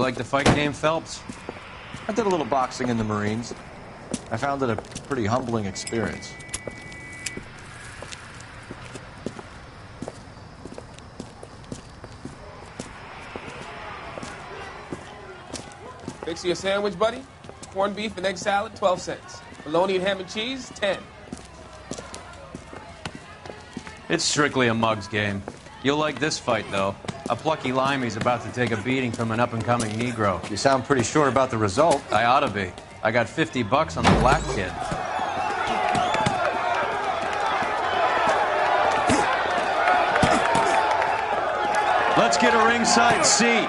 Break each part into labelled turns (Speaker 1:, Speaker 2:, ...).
Speaker 1: like the fight game, Phelps?
Speaker 2: I did a little boxing in the Marines. I found it a pretty humbling experience.
Speaker 3: Fix you a sandwich, buddy? Corned beef and egg salad, 12 cents. Bologna and ham and cheese, 10.
Speaker 1: It's strictly a mug's game. You'll like this fight, though. A plucky limey's about to take a beating from an up-and-coming Negro.
Speaker 2: You sound pretty sure about the result.
Speaker 1: I ought to be. I got $50 on the black kid. Let's get a ringside seat.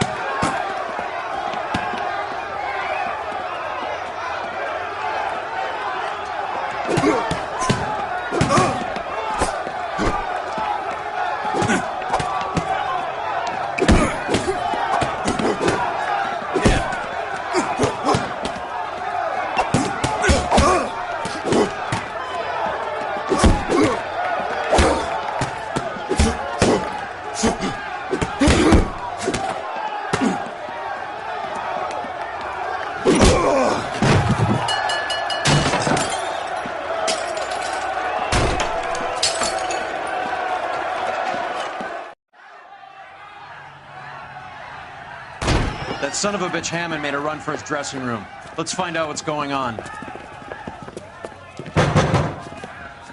Speaker 1: That son of a bitch Hammond made a run for his dressing room. Let's find out what's going on.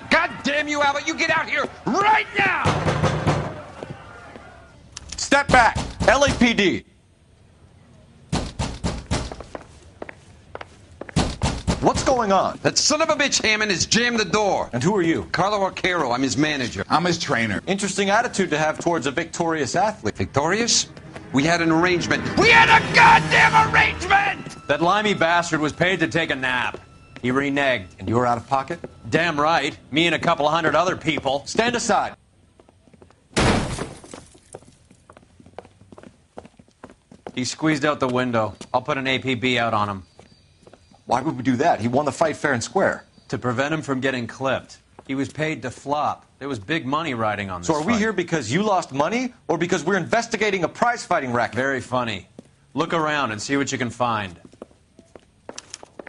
Speaker 4: God damn you, Albert! You get out here right now!
Speaker 2: Step back! LAPD! What's going on?
Speaker 4: That son of a bitch Hammond has jammed the door.
Speaker 2: And who are you?
Speaker 4: Carlo Arcaro, I'm his manager.
Speaker 5: I'm his trainer.
Speaker 2: Interesting attitude to have towards a victorious athlete.
Speaker 4: Victorious? We had an arrangement. We had a goddamn arrangement!
Speaker 1: That limey bastard was paid to take a nap. He reneged.
Speaker 2: And you were out of pocket?
Speaker 1: Damn right. Me and a couple hundred other people.
Speaker 2: Stand aside.
Speaker 1: He squeezed out the window. I'll put an APB out on him.
Speaker 2: Why would we do that? He won the fight fair and square.
Speaker 1: To prevent him from getting clipped. He was paid to flop. There was big money riding on this
Speaker 2: So are we
Speaker 1: fight.
Speaker 2: here because you lost money or because we're investigating a prize-fighting racket?
Speaker 1: Very funny. Look around and see what you can find.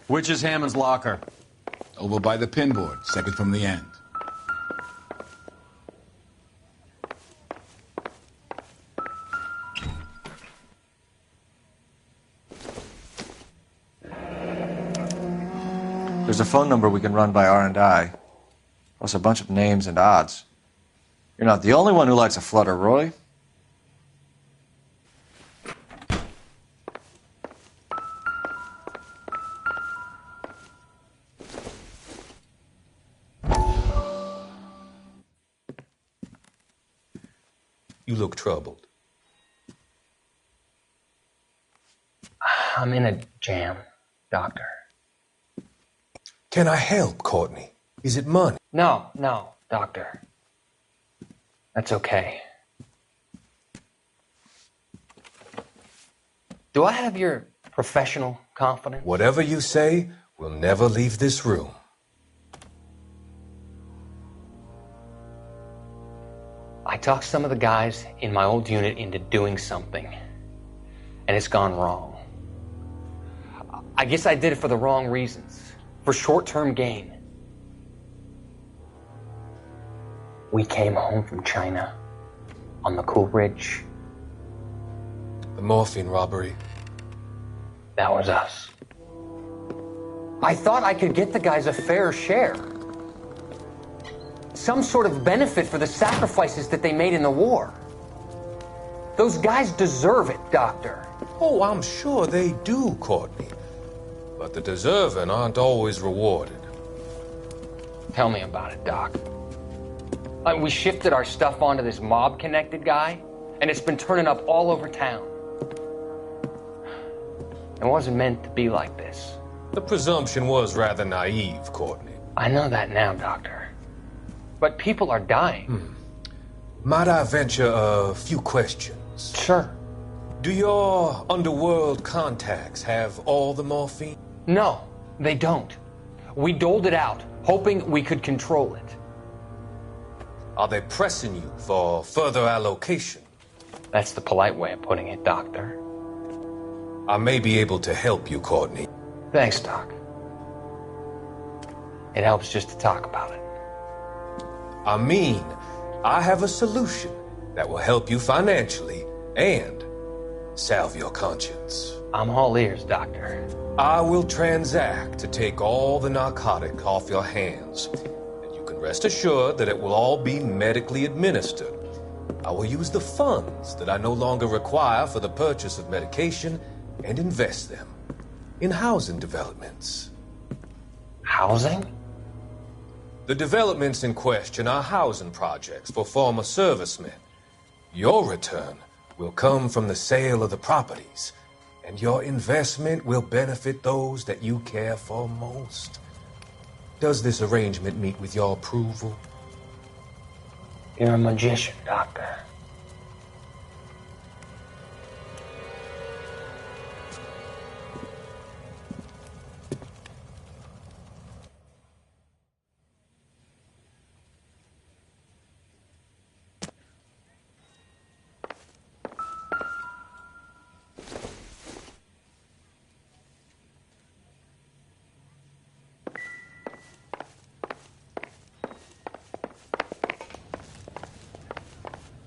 Speaker 1: Which is Hammond's locker?
Speaker 5: Over by the pinboard, second from the end.
Speaker 2: There's a phone number we can run by R&I, plus a bunch of names and odds. You're not the only one who likes a flutter, Roy.
Speaker 6: You look troubled.
Speaker 7: I'm in a jam, Doctor.
Speaker 6: Can I help, Courtney? Is it money?
Speaker 7: No, Doctor. That's okay. Do I have your professional confidence?
Speaker 6: Whatever you say, we'll never leave this room.
Speaker 7: I talked some of the guys in my old unit into doing something, and it's gone wrong. I guess I did it for the wrong reasons, for short-term gain. We came home from China on the Cool Ridge.
Speaker 6: The morphine robbery.
Speaker 7: That was us. I thought I could get the guys a fair share. Some sort of benefit for the sacrifices that they made in the war. Those guys deserve it, Doctor.
Speaker 6: Oh, I'm sure they do, Courtney. But the deserving aren't always rewarded.
Speaker 7: Tell me about it, Doc. We shifted our stuff onto this mob-connected guy, and it's been turning up all over town. It wasn't meant to be like this.
Speaker 6: The presumption was rather naive, Courtney.
Speaker 7: I know that now, Doctor. But people are dying.
Speaker 6: Might I venture a few questions?
Speaker 7: Sure.
Speaker 6: Do your underworld contacts have all the morphine?
Speaker 7: No, they don't. We doled it out, hoping we could control it.
Speaker 6: Are they pressing you for further allocation?
Speaker 7: That's the polite way of putting it, Doctor.
Speaker 6: I may be able to help you, Courtney.
Speaker 7: Thanks, Doc. It helps just to talk about it.
Speaker 6: I mean, I have a solution that will help you financially and salve your conscience.
Speaker 7: I'm all ears, Doctor.
Speaker 6: I will transact to take all the narcotic off your hands, and you can rest assured that it will all be medically administered. I will use the funds that I no longer require for the purchase of medication and invest them in housing developments.
Speaker 7: Housing?
Speaker 6: The developments in question are housing projects for former servicemen. Your return will come from the sale of the properties, and your investment will benefit those that you care for most. Does this arrangement meet with your approval?
Speaker 7: You're a magician, Doctor.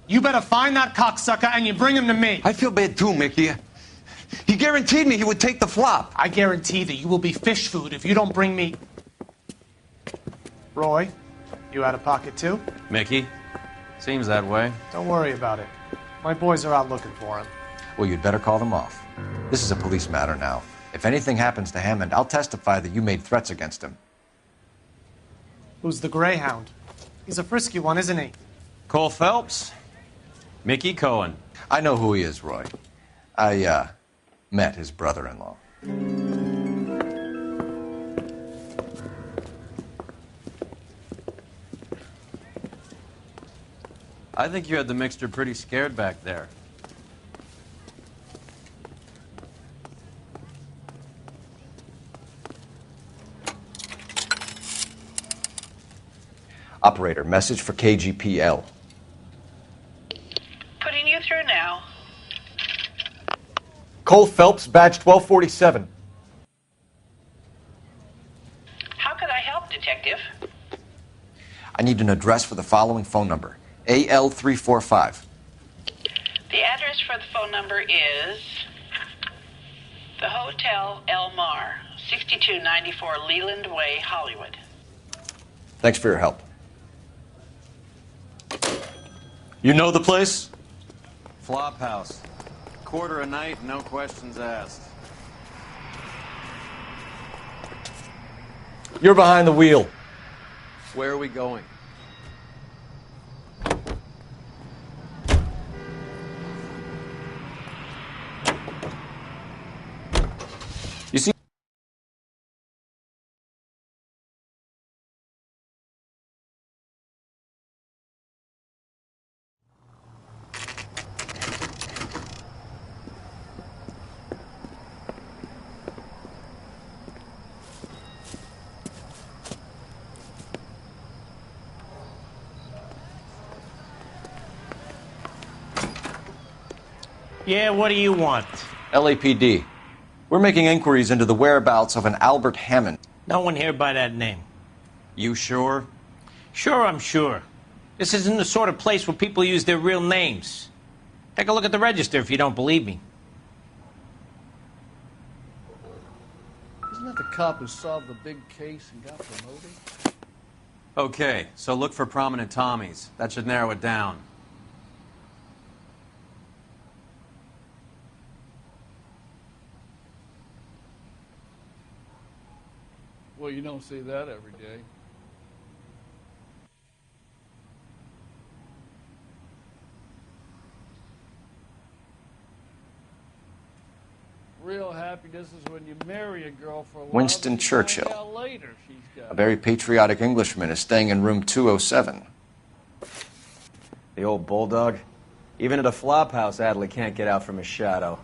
Speaker 8: You better find that cocksucker and you bring him to me.
Speaker 4: I feel bad too, Mickey. He guaranteed me he would take the flop.
Speaker 8: I guarantee that you will be fish food if you don't bring me... Roy, you out of pocket too?
Speaker 1: Mickey? Seems that way.
Speaker 8: Don't worry about it. My boys are out looking for him.
Speaker 2: Well, you'd better call them off. This is a police matter now. If anything happens to Hammond, I'll testify that you made threats against him.
Speaker 8: Who's the Greyhound? He's a frisky one, isn't he?
Speaker 1: Cole Phelps? Mickey Cohen.
Speaker 2: I know who he is, Roy. I, met his brother-in-law.
Speaker 1: I think you had the mixture pretty scared back there.
Speaker 2: Operator, message for KGPL.
Speaker 9: Putting you through now.
Speaker 2: Cole Phelps, badge 1247.
Speaker 9: How could I help, Detective?
Speaker 2: I need an address for the following phone number. AL345.
Speaker 9: The address for the phone number is the Hotel El Mar, 6294 Leland Way, Hollywood.
Speaker 2: Thanks for your help.
Speaker 1: You know the place? Flop house. Quarter a night, no questions asked.
Speaker 2: You're behind the wheel.
Speaker 1: Where are we going?
Speaker 2: You see...
Speaker 8: Yeah, what do you want?
Speaker 2: LAPD. We're making inquiries into the whereabouts of an Albert Hammond.
Speaker 8: No one here by that name.
Speaker 1: You sure?
Speaker 8: Sure, I'm sure. This isn't the sort of place where people use their real names. Take a look at the register if you don't believe me.
Speaker 10: Isn't that the cop who solved the big case and got promoted?
Speaker 1: Okay, so look for prominent Tommies. That should narrow it down.
Speaker 10: Well, you don't see that every day. Real happiness is when you marry a girl for a while.
Speaker 2: Winston Churchill.
Speaker 10: Find out later she's got
Speaker 2: A very patriotic Englishman is staying in room 207.
Speaker 11: The old bulldog. Even at a flop house, Adley can't get out from his shadow.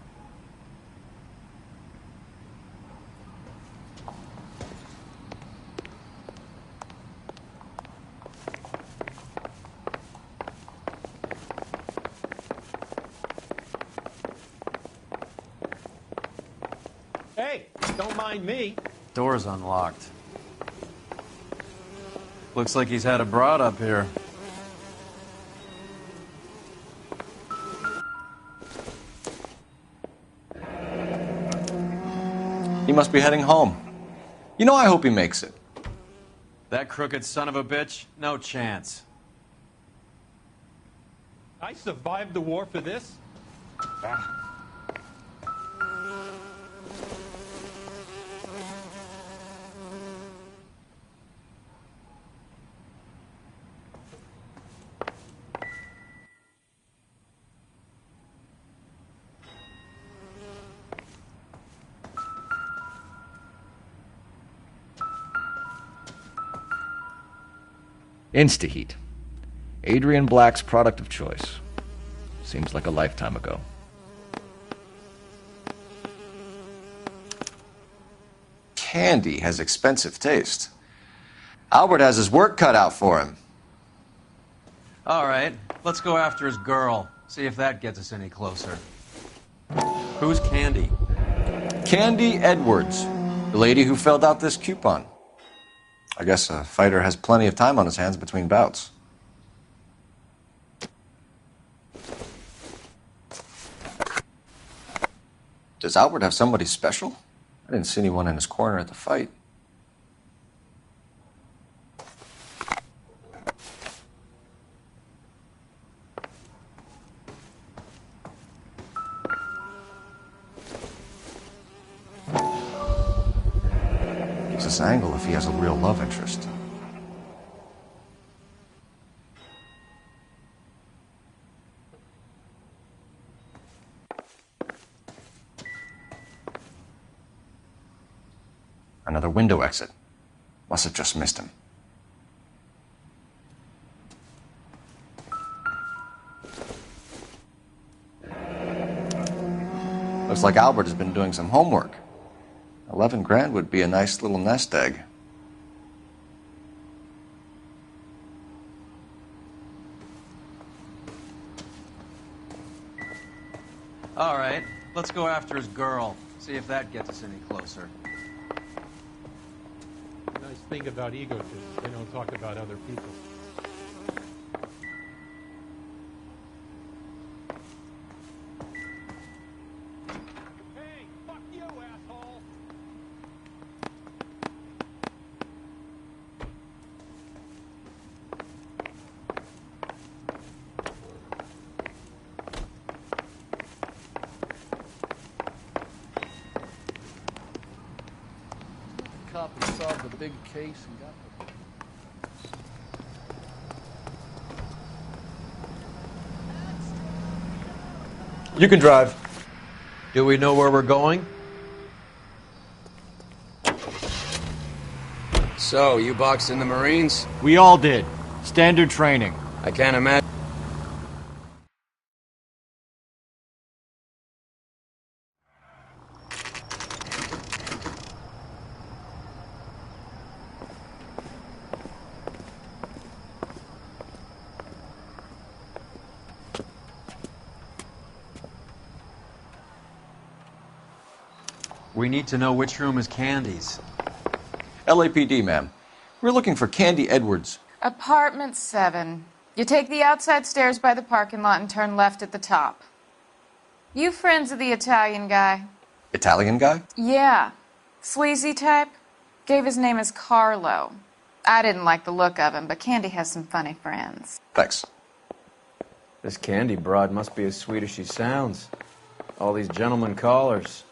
Speaker 8: Don't mind me.
Speaker 1: Door's unlocked. Looks like he's had a broad up here.
Speaker 2: He must be heading home. You know, I hope he makes it.
Speaker 1: That crooked son of a bitch? No chance.
Speaker 8: I survived the war for this.
Speaker 2: Instaheat. Adrian Black's product of choice. Seems like a lifetime ago. Candy has expensive taste. Albert has his work cut out for him.
Speaker 1: All right, let's go after his girl. See if that gets us any closer. Who's Candy?
Speaker 2: Candy Edwards, the lady who filled out this coupon. I guess a fighter has plenty of time on his hands between bouts. Does Albert have somebody special? I didn't see anyone in his corner at the fight. Gives us angle if he has a real love interest. Another window exit. Must have just missed him. Looks like Albert has been doing some homework. 11 grand would be a nice little nest egg.
Speaker 1: All right, let's go after his girl. See if that gets us any closer.
Speaker 8: Nice thing about egotists, they don't talk about other people. Hey, fuck you, asshole!
Speaker 10: The cop who solved the big case and got the...
Speaker 2: You can drive.
Speaker 12: Do we know where we're going?
Speaker 11: So, you boxed in the Marines?
Speaker 13: We all did. Standard training.
Speaker 11: I can't imagine.
Speaker 1: We need to know which room is Candy's.
Speaker 2: LAPD, ma'am. We're looking for Candy Edwards.
Speaker 14: Apartment 7. You take the outside stairs by the parking lot and turn left at the top. You friends of the Italian guy?
Speaker 2: Italian guy?
Speaker 14: Yeah. Sleazy type? Gave his name as Carlo. I didn't like the look of him, but Candy has some funny friends.
Speaker 2: Thanks.
Speaker 11: This Candy broad must be as sweet as she sounds. All these gentlemen callers.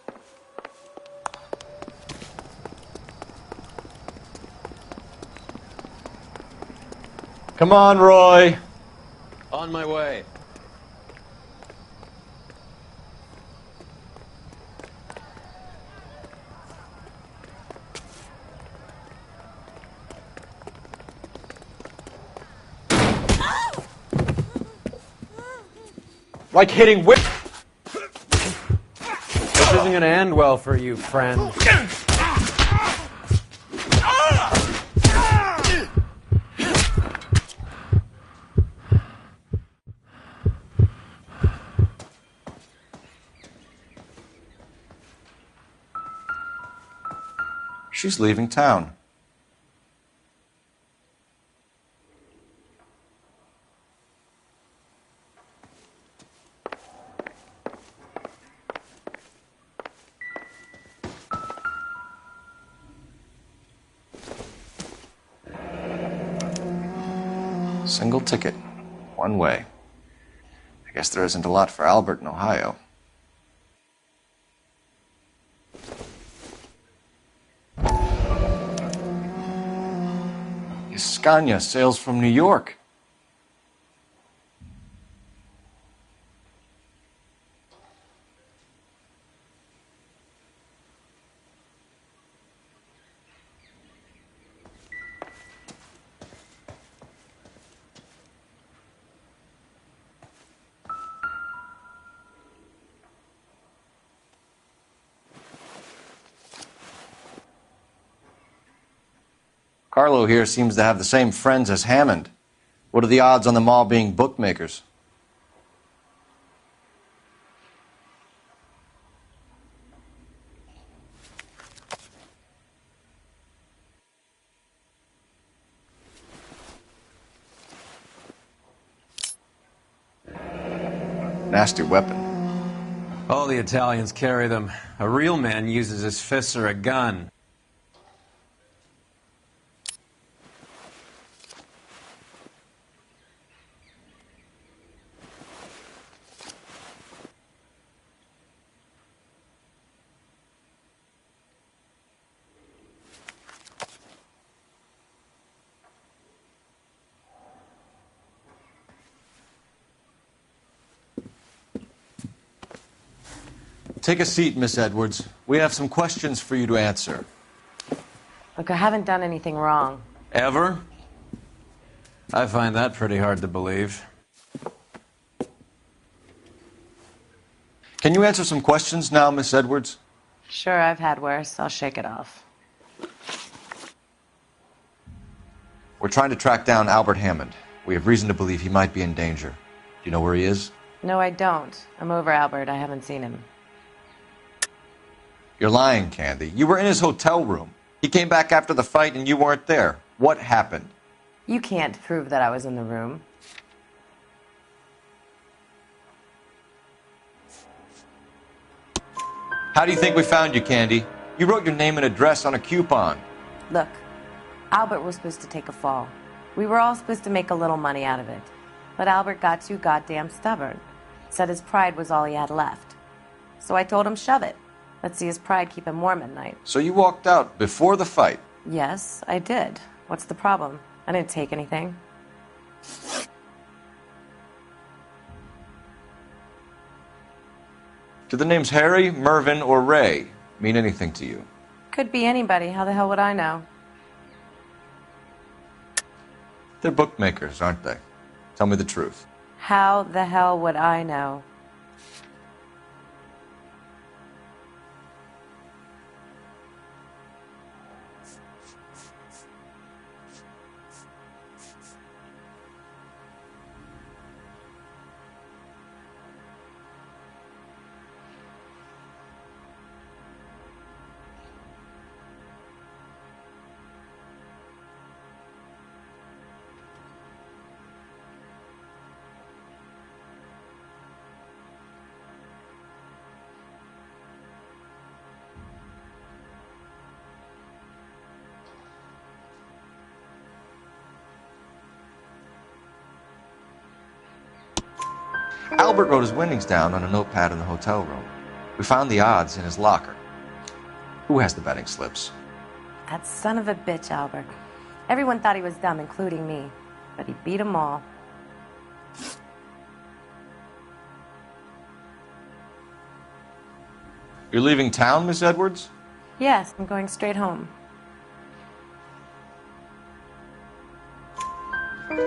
Speaker 2: Come on, Roy.
Speaker 1: On my way.
Speaker 11: Like hitting whip. This isn't gonna end well for you, friend.
Speaker 2: She's leaving town. Single ticket, one way. I guess there isn't a lot for Albert in Ohio. Scania sails from New York. Carlo here seems to have the same friends as Hammond. What are the odds on them all being bookmakers? Nasty weapon.
Speaker 1: All the Italians carry them. A real man uses his fists or a gun.
Speaker 2: Take a seat, Miss Edwards. We have some questions for you to answer.
Speaker 15: Look, I haven't done anything wrong.
Speaker 1: Ever? I find that pretty hard to believe.
Speaker 2: Can you answer some questions now, Miss Edwards?
Speaker 15: Sure, I've had worse. I'll shake it off.
Speaker 2: We're trying to track down Albert Hammond. We have reason to believe he might be in danger. Do you know where he is?
Speaker 15: No, I don't. I'm over Albert. I haven't seen him.
Speaker 2: You're lying, Candy. You were in his hotel room. He came back after the fight and you weren't there. What happened?
Speaker 15: You can't prove that I was in the room.
Speaker 2: How do you think we found you, Candy? You wrote your name and address on a coupon.
Speaker 15: Look, Albert was supposed to take a fall. We were all supposed to make a little money out of it. But Albert got too goddamn stubborn. Said his pride was all he had left. So I told him, shove it. Let's see his pride keep him warm at night.
Speaker 2: So you walked out before the fight?
Speaker 15: Yes, I did. What's the problem? I didn't take anything.
Speaker 2: Do the names Harry, Mervyn, or Ray mean anything to you?
Speaker 15: Could be anybody. How the hell would I know?
Speaker 2: They're bookmakers, aren't they? Tell me the truth.
Speaker 15: How the hell would I know?
Speaker 2: Albert wrote his winnings down on a notepad in the hotel room. We found the odds in his locker. Who has the betting slips?
Speaker 15: That son of a bitch, Albert. Everyone thought he was dumb, including me. But he beat them all.
Speaker 2: You're leaving town, Miss Edwards?
Speaker 15: Yes, I'm going straight home.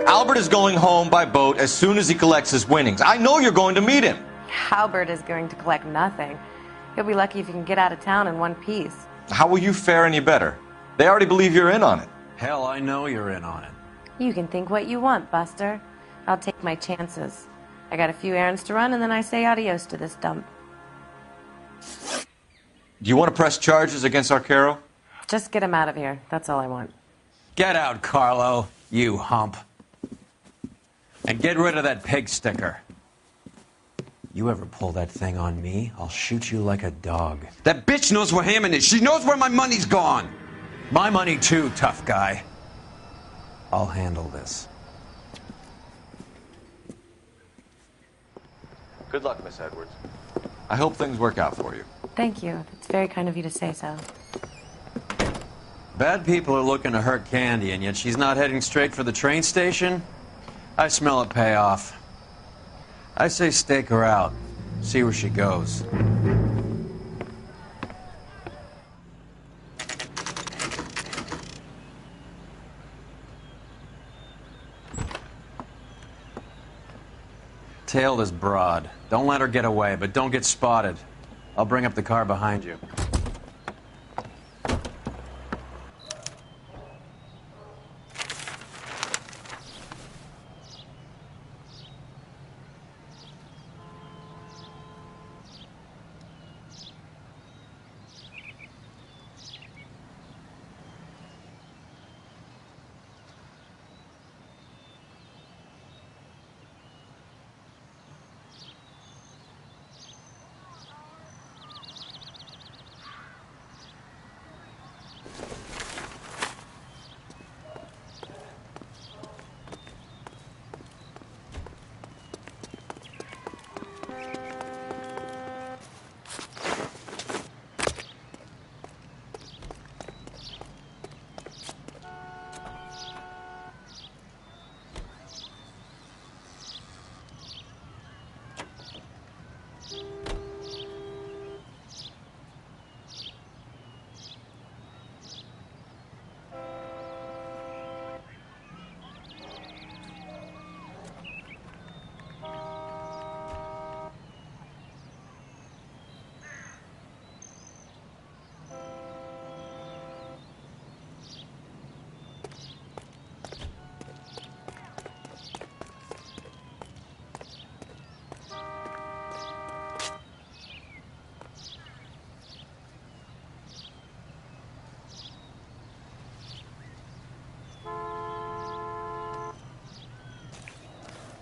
Speaker 2: Albert is going home by boat as soon as he collects his winnings. I know you're going to meet him.
Speaker 15: Albert is going to collect nothing. He'll be lucky if he can get out of town in one piece.
Speaker 2: How will you fare any better? They already believe you're in on it.
Speaker 1: Hell, I know you're in on it.
Speaker 15: You can think what you want, Buster. I'll take my chances. I got a few errands to run, and then I say adios to this dump.
Speaker 2: Do you want to press charges against Arcaro?
Speaker 15: Just get him out of here. That's all I want.
Speaker 1: Get out, Carlo, you hump. And get rid of that pig sticker. You ever pull that thing on me, I'll shoot you like a dog.
Speaker 4: That bitch knows where Hammond is. She knows where my money's gone.
Speaker 1: My money too, tough guy. I'll handle this.
Speaker 2: Good luck, Miss Edwards. I hope things work out for you.
Speaker 15: Thank you. It's very kind of you to say so.
Speaker 1: Bad people are looking to hurt Candy, and yet she's not heading straight for the train station? I smell a payoff. I say stake her out. See where she goes. Tail this broad. Don't let her get away, but don't get spotted. I'll bring up the car behind you.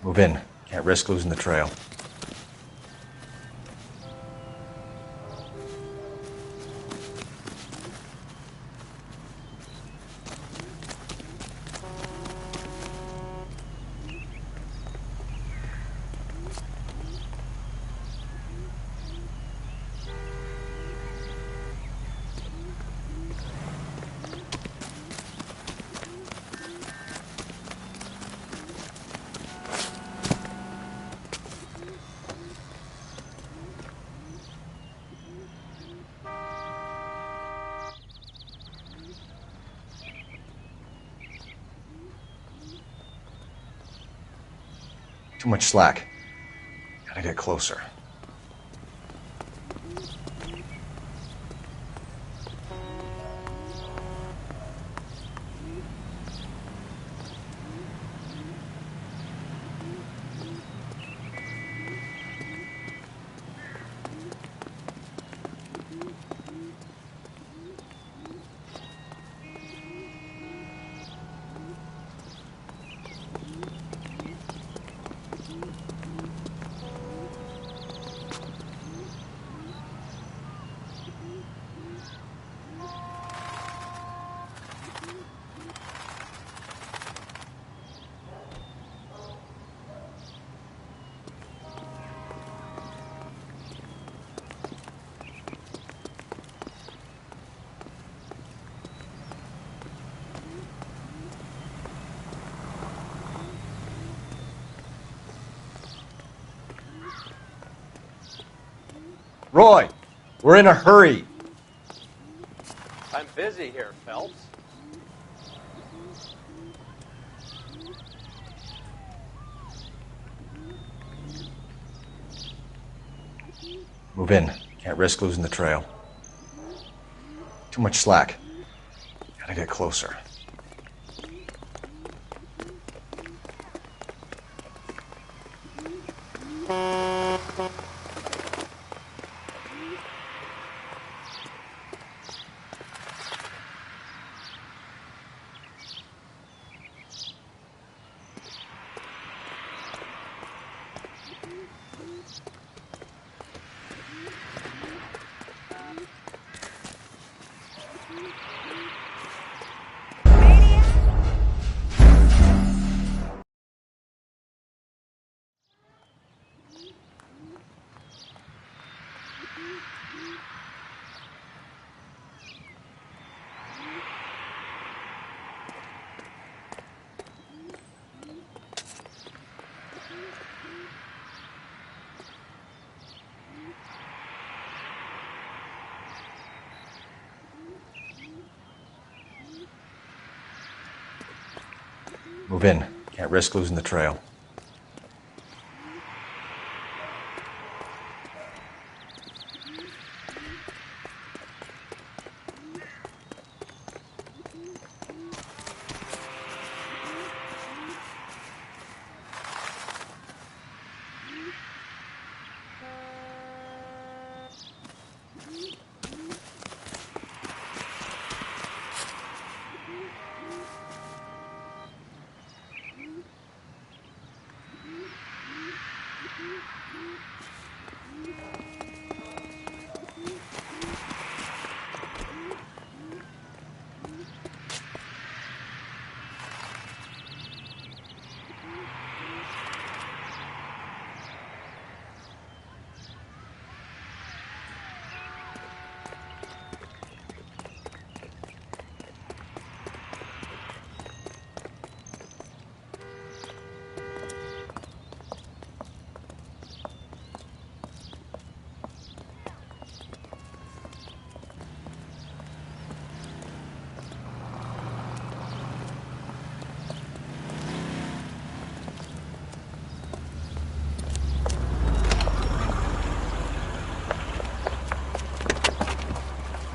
Speaker 2: Move in. Can't risk losing the trail. Too much slack. Gotta get closer. Roy, we're in a hurry.
Speaker 1: I'm busy here, Phelps.
Speaker 2: Move in. Can't risk losing the trail. Too much slack. Gotta get closer. Move in. Can't risk losing the trail.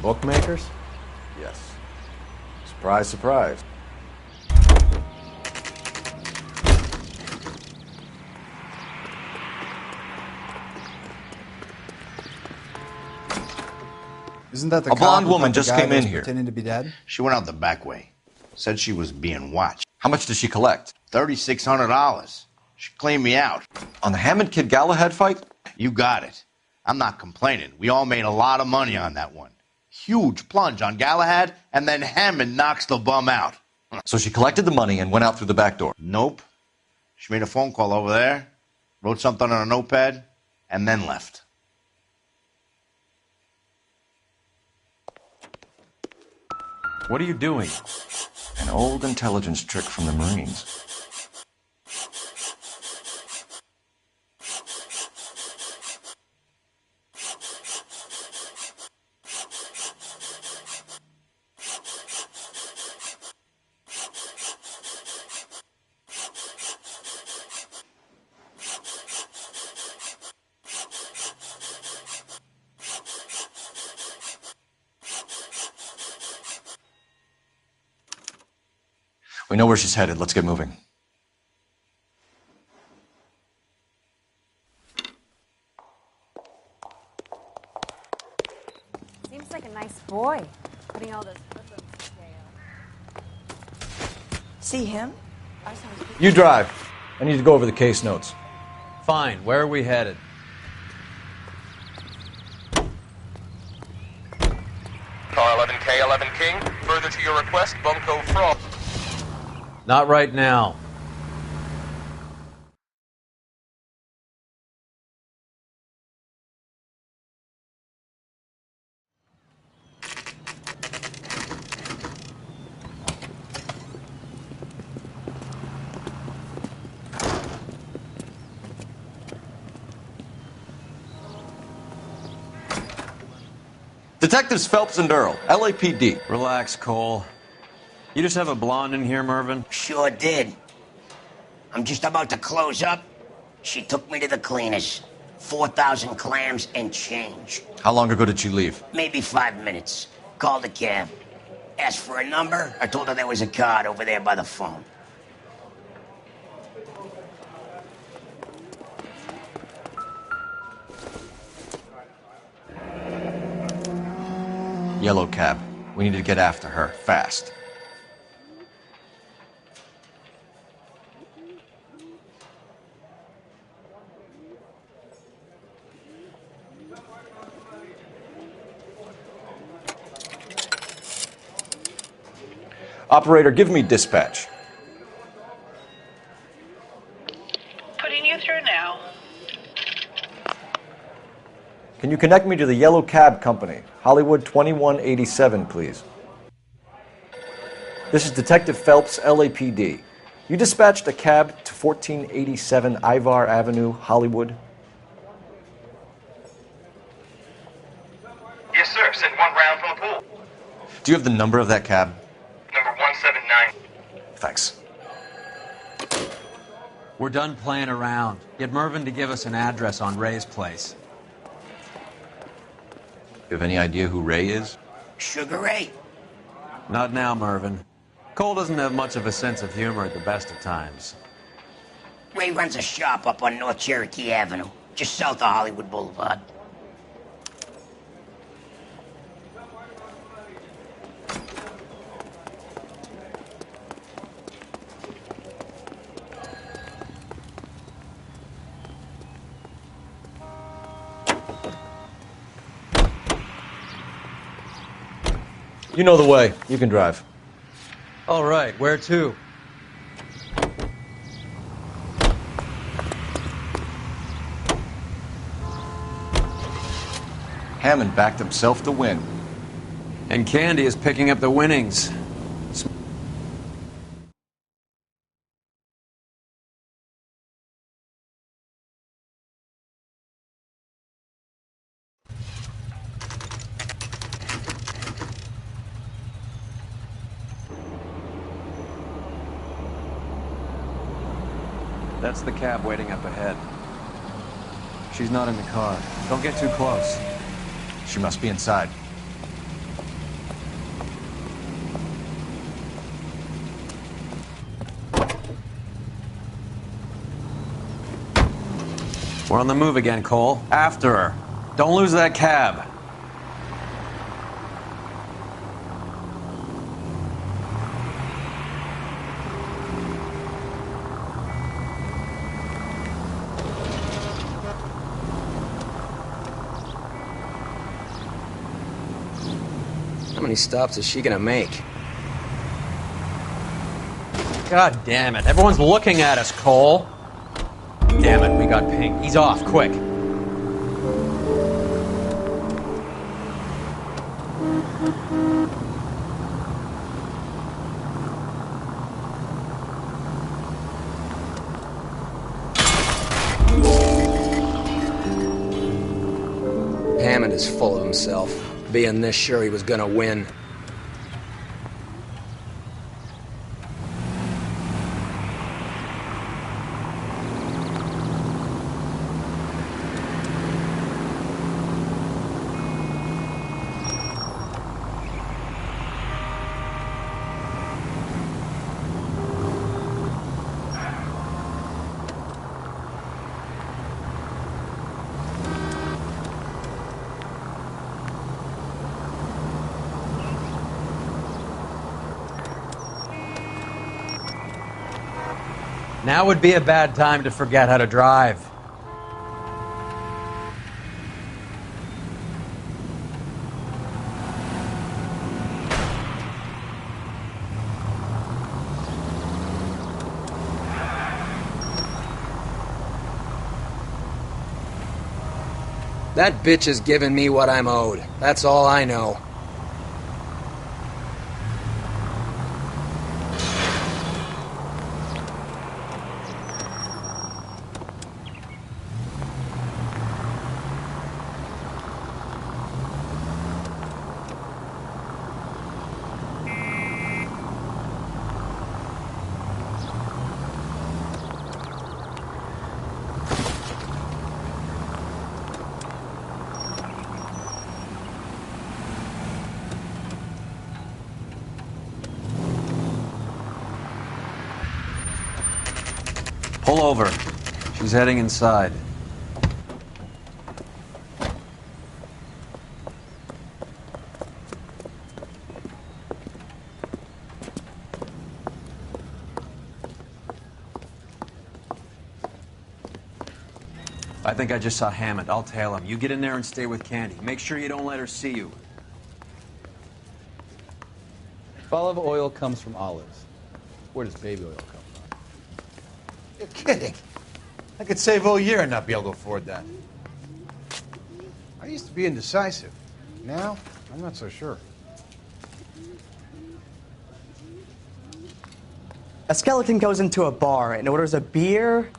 Speaker 11: Bookmakers?
Speaker 2: Yes. Surprise, surprise.
Speaker 16: Isn't that the
Speaker 2: A blonde
Speaker 16: cop
Speaker 2: woman
Speaker 16: about the
Speaker 2: just
Speaker 16: guy
Speaker 2: came in
Speaker 16: that's
Speaker 2: here.
Speaker 16: pretending to be dead?
Speaker 17: She went out the back way. Said she was being watched.
Speaker 2: How much did she collect?
Speaker 17: $3,600. She cleaned me out.
Speaker 2: On the Hammond Kid Galahad fight?
Speaker 17: You got it. I'm not complaining. We all made a lot of money on that one. Huge plunge on Galahad, and then Hammond knocks the bum out.
Speaker 2: So she collected the money and went out through the back door?
Speaker 17: Nope. She made a phone call over there, wrote something on a notepad, and then left.
Speaker 2: What are you doing? An old intelligence trick from the Marines. We know where she's headed. Let's get moving.
Speaker 15: Seems like a nice boy, putting all those hoodlums in jail.
Speaker 18: See him?
Speaker 11: You drive. I need to go over the case notes.
Speaker 12: Fine. Where are we headed?
Speaker 6: Car 11K, 11 King. Further to your request, Bunko Fraud.
Speaker 12: Not right now.
Speaker 2: Detectives Phelps and Earl, LAPD.
Speaker 1: Relax, Cole. You just have a blonde in here, Mervyn?
Speaker 18: Sure did. I'm just about to close up. She took me to the cleaners. 4,000 clams and change.
Speaker 2: How long ago did she leave?
Speaker 18: Maybe 5 minutes. Called a cab. Asked for a number. I told her there was a card over there by the phone.
Speaker 2: Yellow cab. We need to get after her, fast. Operator, give me dispatch.
Speaker 9: Putting you through now.
Speaker 11: Can you connect me to the Yellow Cab Company, Hollywood 2187, please? This is Detective Phelps, LAPD. You dispatched a cab to 1487 Ivar Avenue, Hollywood?
Speaker 19: Yes, sir. Send one round from the pool.
Speaker 2: Do you have the number of that cab?
Speaker 19: Number 179.
Speaker 2: Thanks.
Speaker 1: We're done playing around. Get Mervyn to give us an address on Ray's place.
Speaker 2: You have any idea who Ray is?
Speaker 18: Sugar Ray?
Speaker 1: Not now, Mervyn. Cole doesn't have much of a sense of humor at the best of times.
Speaker 18: Ray runs a shop up on North Cherokee Avenue, just south of Hollywood Boulevard.
Speaker 2: You know the way. You can drive.
Speaker 12: All right, where to?
Speaker 2: Hammond backed himself to win.
Speaker 1: And Candy is picking up the winnings. That's the cab waiting up ahead. She's not in the car. Don't get too close.
Speaker 2: She must be inside.
Speaker 1: We're on the move again, Cole. After her. Don't lose that cab.
Speaker 11: How many stops is she gonna make?
Speaker 12: God damn it. Everyone's looking at us, Cole. Damn it, we got pinged. He's off, quick.
Speaker 11: Hammond is full of himself, being this sure he was gonna win.
Speaker 12: Now would be a bad time to forget how to drive.
Speaker 11: That bitch is giving me what I'm owed. That's all I know.
Speaker 1: Pull over. She's heading inside. I think I just saw Hammond. I'll tail him. You get in there and stay with Candy. Make sure you don't let her see you.
Speaker 13: Olive oil comes from olives. Where does baby oil come from?
Speaker 17: You're kidding. I could save all year and not be able to afford that.
Speaker 16: I used to be indecisive. Now, I'm not so sure.
Speaker 20: A skeleton goes into a bar and orders a beer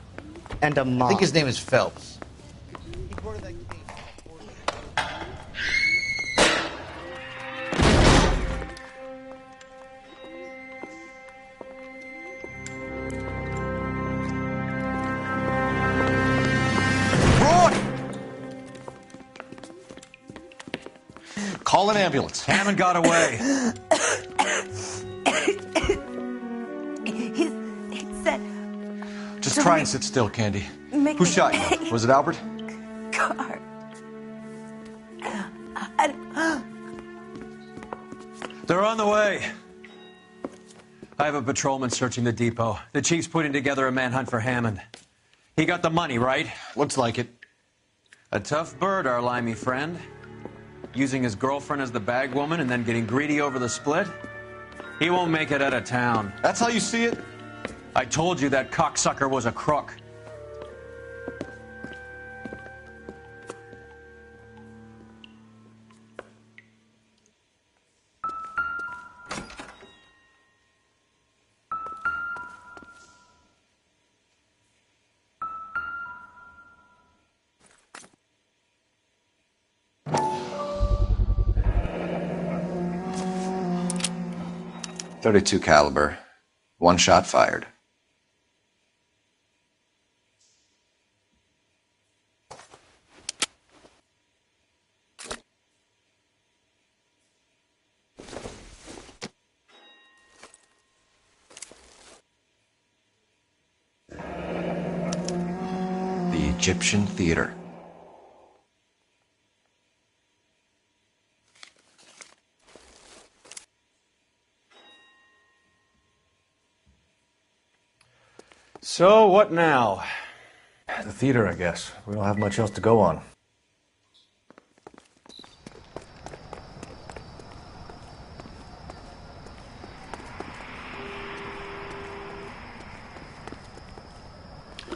Speaker 20: and a mop.
Speaker 17: I think his name is Phelps.
Speaker 2: Call an ambulance.
Speaker 1: Hammond got away.
Speaker 15: He said...
Speaker 2: Just try and sit still, Candy. Who shot you? Was it Albert?
Speaker 15: Car.
Speaker 1: They're on the way. I have a patrolman searching the depot. The chief's putting together a manhunt for Hammond. He got the money, right?
Speaker 2: Looks like it.
Speaker 1: A tough bird, our limey friend. Using his girlfriend as the bag woman and then getting greedy over the split. He won't make it out of town.
Speaker 2: That's how you see it?
Speaker 1: I told you that cocksucker was a crook.
Speaker 2: .32 caliber. One shot fired. The Egyptian Theater.
Speaker 11: So, what now?
Speaker 2: The theater, I guess. We don't have much else to go on.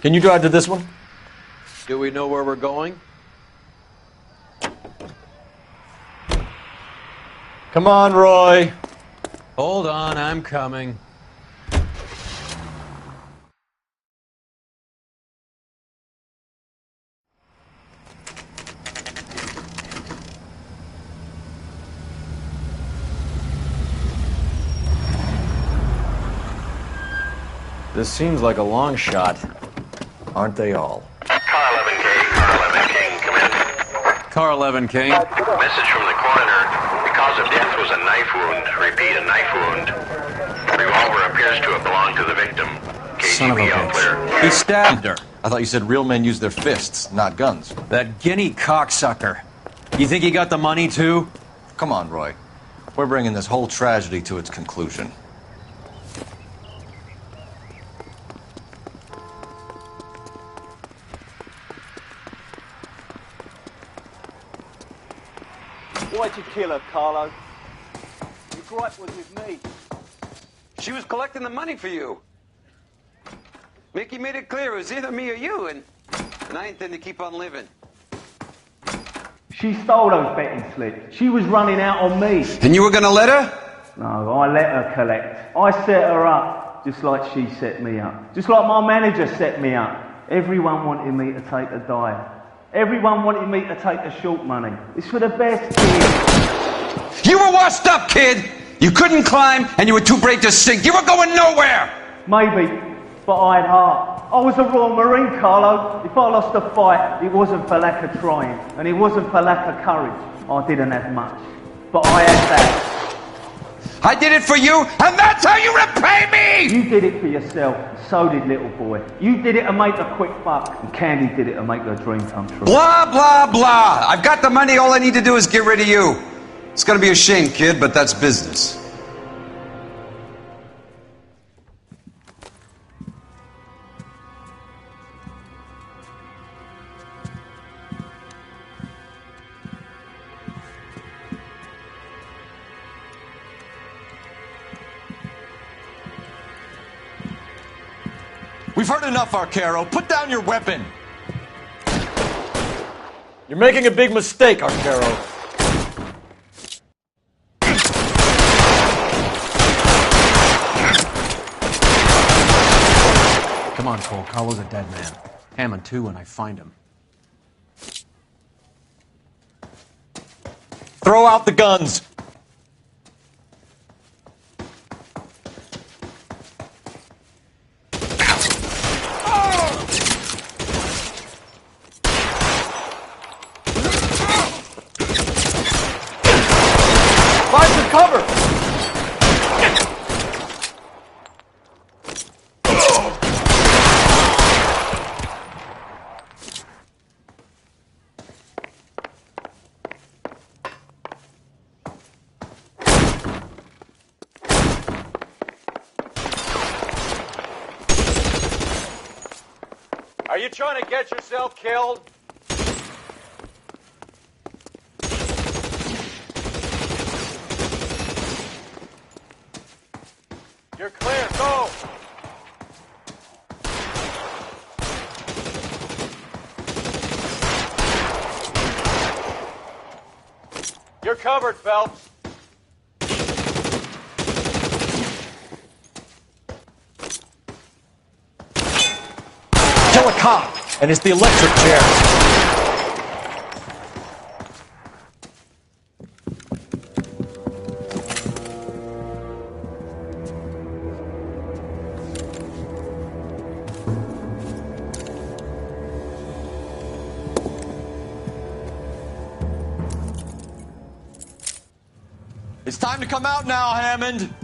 Speaker 2: Can you drive to this one?
Speaker 12: Do we know where we're going?
Speaker 2: Come on, Roy.
Speaker 1: Hold on, I'm coming.
Speaker 11: This seems like a long shot.
Speaker 2: Aren't they all?
Speaker 19: Car 11K, Car 11 King, come in.
Speaker 1: Car 11 King.
Speaker 19: Message from the coroner. The cause of death was a knife wound. Repeat, a knife wound. Revolver appears to have belonged to the victim.
Speaker 1: Son of a
Speaker 19: KGB all clear.
Speaker 1: bitch. He stabbed her.
Speaker 2: I thought you said real men use their fists, not guns.
Speaker 1: That guinea cocksucker. You think he got the money, too?
Speaker 2: Come on, Roy. We're bringing this whole tragedy to its conclusion.
Speaker 21: Why'd you kill her, Carlo? Your gripe was with me.
Speaker 4: She was collecting the money for you. Mickey made it clear it was either me or you, and I intend to keep on living.
Speaker 21: She stole those betting slips. She was running out on me.
Speaker 4: And you were gonna let her?
Speaker 21: No, I let her collect. I set her up, just like she set me up. Just like my manager set me up. Everyone wanted me to take a dive. Everyone wanted me to take the short money. It's for the best, kid.
Speaker 4: You were washed up, kid! You couldn't climb, and you were too brave to sink. You were going nowhere!
Speaker 21: Maybe, but I had heart. I was a Royal Marine, Carlo. If I lost a fight, it wasn't for lack of trying, and it wasn't for lack of courage. I didn't have much, but I had that.
Speaker 4: I did it for you, and that's how you repay me!
Speaker 21: You did it for yourself, so did little boy. You did it to make a quick buck, and Candy did it to make her dream come true.
Speaker 4: Blah, blah, blah. I've got the money. All I need to do is get rid of you. It's gonna be a shame, kid, but that's business.
Speaker 2: We've heard enough, Arcaro. Put down your weapon.
Speaker 11: You're making a big mistake, Arcaro.
Speaker 1: Come on, Cole. Carlo's a dead man. Hammond, too, when I find him.
Speaker 2: Throw out the guns.
Speaker 3: Are you trying to get yourself killed? You're clear. Go! You're covered, Phelps.
Speaker 2: Kill a cop, and it's the electric chair. It's time to come out now, Hammond.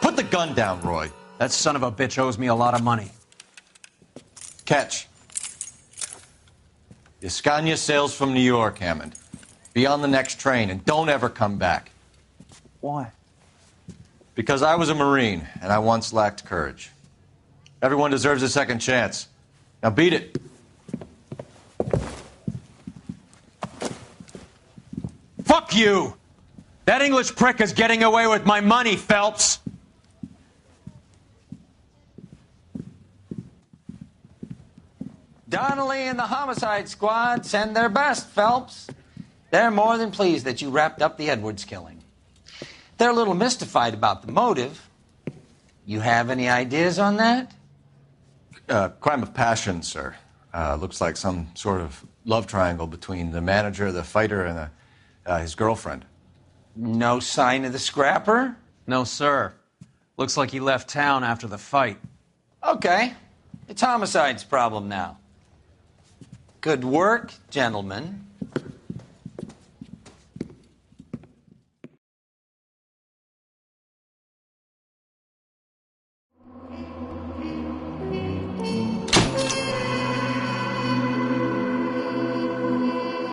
Speaker 2: Put the gun down, Roy.
Speaker 12: That son of a bitch owes me a lot of money.
Speaker 2: Catch. Escania sails from New York, Hammond. Be on the next train and don't ever come back.
Speaker 12: Why?
Speaker 2: Because I was a Marine and I once lacked courage. Everyone deserves a second chance. Now beat it.
Speaker 12: Fuck you! That English prick is getting away with my money, Phelps!
Speaker 22: Donnelly and the homicide squad send their best, Phelps. They're more than pleased that you wrapped up the Edwards killing. They're a little mystified about the motive. You have any ideas on that?
Speaker 2: Crime of passion, sir. Looks like some sort of love triangle between the manager, the fighter, and his girlfriend.
Speaker 22: No sign of the scrapper?
Speaker 12: No, sir. Looks like he left town after the fight.
Speaker 22: Okay. It's homicide's problem now. Good work, gentlemen.